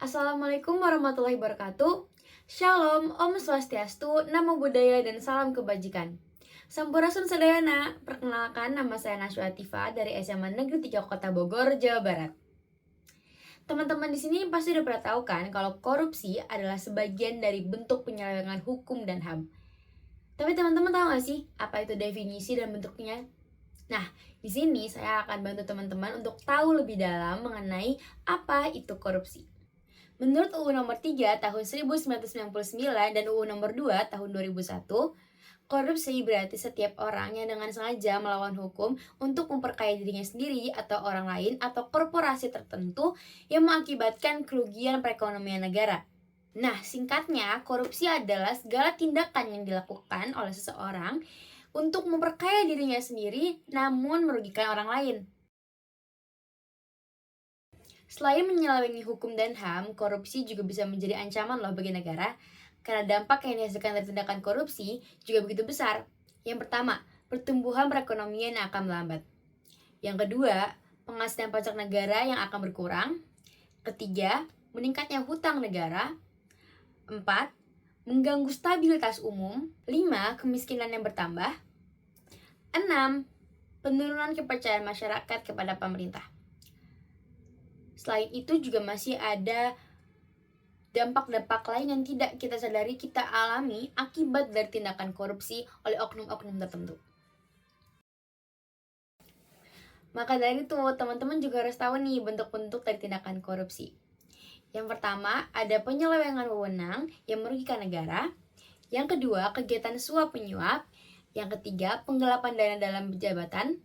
Assalamualaikum warahmatullahi wabarakatuh. Shalom, Om Swastiastu, Namo Buddhaya, dan salam kebajikan. Sampurasun Sadayana, perkenalkan nama saya Nashwa Atifa dari SMA Negeri 3 Kota Bogor, Jawa Barat. Teman-teman di sini pasti udah pernah tahu kan kalau korupsi adalah sebagian dari bentuk penyelewengan hukum dan HAM. Tapi teman-teman tahu gak sih apa itu definisi dan bentuknya? Nah, di sini saya akan bantu teman-teman untuk tahu lebih dalam mengenai apa itu korupsi. Menurut UU Nomor 3 Tahun 1999 dan UU Nomor 2 Tahun 2001, korupsi berarti setiap orang yang dengan sengaja melawan hukum untuk memperkaya dirinya sendiri atau orang lain atau korporasi tertentu yang mengakibatkan kerugian perekonomian negara. Nah, singkatnya, korupsi adalah segala tindakan yang dilakukan oleh seseorang untuk memperkaya dirinya sendiri namun merugikan orang lain. Selain menyelewengi hukum dan HAM, korupsi juga bisa menjadi ancaman loh bagi negara karena dampak yang dihasilkan dari tindakan korupsi juga begitu besar. Yang pertama, pertumbuhan perekonomian yang akan melambat. Yang kedua, penghasilan pajak negara yang akan berkurang. Ketiga, meningkatnya hutang negara. 4. Mengganggu stabilitas umum. 5. Kemiskinan yang bertambah. 6. Penurunan kepercayaan masyarakat kepada pemerintah. Selain itu juga masih ada dampak-dampak lain yang tidak kita sadari kita alami akibat dari tindakan korupsi oleh oknum-oknum tertentu. Maka dari itu, teman-teman juga harus tahu nih bentuk-bentuk dari tindakan korupsi. Yang pertama, ada penyelewengan wewenang yang merugikan negara. Yang kedua, kegiatan suap menyuap. Yang ketiga, penggelapan dana dalam jabatan.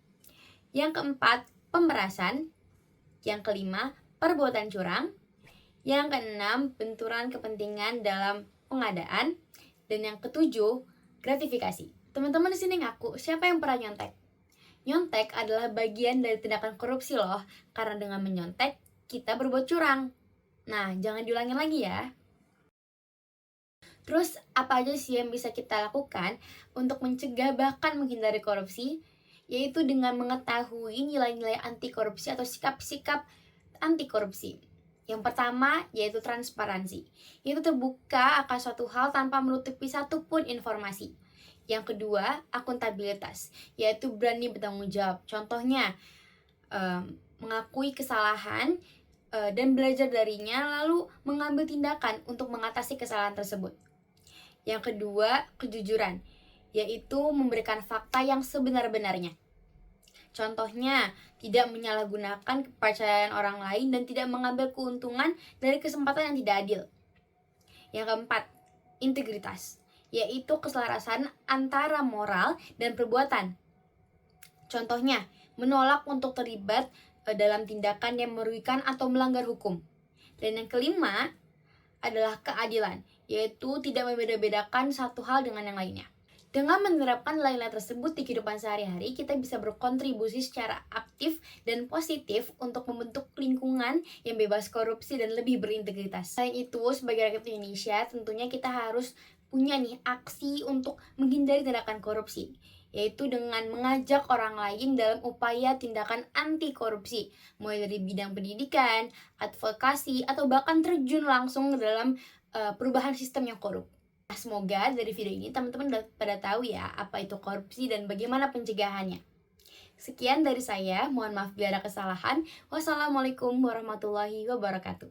Yang keempat, pemerasan. Yang kelima, perbuatan curang. Yang keenam, benturan kepentingan dalam pengadaan. Dan yang ketujuh, gratifikasi. Teman-teman di sini ngaku, siapa yang pernah nyontek? Nyontek adalah bagian dari tindakan korupsi loh, karena dengan menyontek, kita berbuat curang. Nah, jangan diulangin lagi ya. Terus, apa aja sih yang bisa kita lakukan untuk mencegah bahkan menghindari korupsi? Yaitu dengan mengetahui nilai-nilai anti korupsi atau sikap-sikap anti korupsi. Yang pertama yaitu transparansi, yaitu terbuka akan suatu hal tanpa menutupi satupun informasi. Yang kedua, akuntabilitas, yaitu berani bertanggung jawab. Contohnya, mengakui kesalahan dan belajar darinya, lalu mengambil tindakan untuk mengatasi kesalahan tersebut. Yang kedua, kejujuran, yaitu memberikan fakta yang sebenar-benarnya. Contohnya, tidak menyalahgunakan kepercayaan orang lain dan tidak mengambil keuntungan dari kesempatan yang tidak adil. Yang keempat, integritas, yaitu keselarasan antara moral dan perbuatan. Contohnya, menolak untuk terlibat dalam tindakan yang merugikan atau melanggar hukum. Dan yang kelima adalah keadilan, yaitu tidak membeda-bedakan satu hal dengan yang lainnya. Dengan menerapkan nilai-nilai tersebut di kehidupan sehari-hari, kita bisa berkontribusi secara aktif dan positif untuk membentuk lingkungan yang bebas korupsi dan lebih berintegritas. Selain itu, sebagai rakyat Indonesia, tentunya kita harus punya nih aksi untuk menghindari tindakan korupsi, yaitu dengan mengajak orang lain dalam upaya tindakan anti korupsi, mulai dari bidang pendidikan, advokasi, atau bahkan terjun langsung dalam perubahan sistem yang korup. Semoga dari video ini teman-teman udah pada tahu ya apa itu korupsi dan bagaimana pencegahannya. Sekian dari saya, mohon maaf bila ada kesalahan. Wassalamualaikum warahmatullahi wabarakatuh.